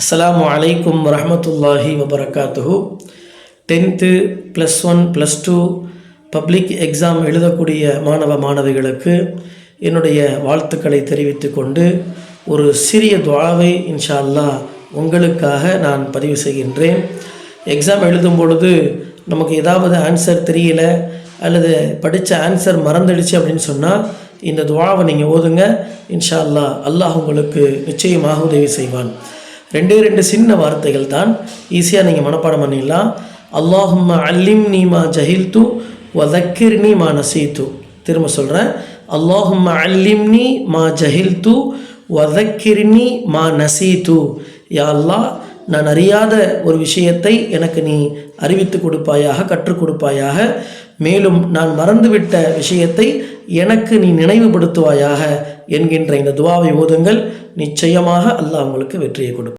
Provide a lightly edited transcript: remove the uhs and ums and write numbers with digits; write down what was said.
அஸ்ஸலாமு அலைக்கும் வரஹ்மத்துல்லாஹி வபரகாத்துஹு. 10th +1 +2 பப்ளிக் எக்ஸாம் எழுதக்கூடிய மாணவ மாணவிகளுக்கு என்னுடைய வாழ்த்துக்களை தெரிவித்து கொண்டு ஒரு சிறிய துஆவை இன்ஷா அல்லாஹ் உங்களுக்காக நான் பதிவு செய்கின்றேன். எக்ஸாம் எழுதும் பொழுது நமக்கு ஏதாவது ஆன்சர் தெரியல அல்லது படித்த ஆன்சர் மறந்துடுச்சு அப்படின்னு சொன்னால் இந்த துஆவை நீங்கள் ஓதுங்க. இன்ஷா அல்லாஹ் அல்லாஹ் உங்களுக்கு நிச்சயமாக உதவி செய்வான். ரெண்டு சின்ன வார்த்தைகள் தான், ஈஸியாக நீங்கள் மனப்பாடம் பண்ணிடலாம். அல்லாஹும்ம அல்லிம்னி மா ஜஹில்து வ தக்கிர்னி மா நசீத்து. திரும்ப சொல்கிறேன், அல்லாஹும்ம அல்லிம்னி மா ஜஹில்து வ தக்கிர்னி மா நசீத்து. யா அல்லாஹ், நான் அறியாத ஒரு விஷயத்தை எனக்கு நீ அறிவித்து கொடுப்பாயாக, கற்றுக் கொடுப்பாயாக. மேலும் நான் மறந்துவிட்ட விஷயத்தை எனக்கு நீ நினைவுபடுத்துவாயாக என்கின்ற இந்த துஆவை ஓதுங்கள். நிச்சயமாக அல்லாஹ் உங்களுக்கு வெற்றியை கொடுப்பார்.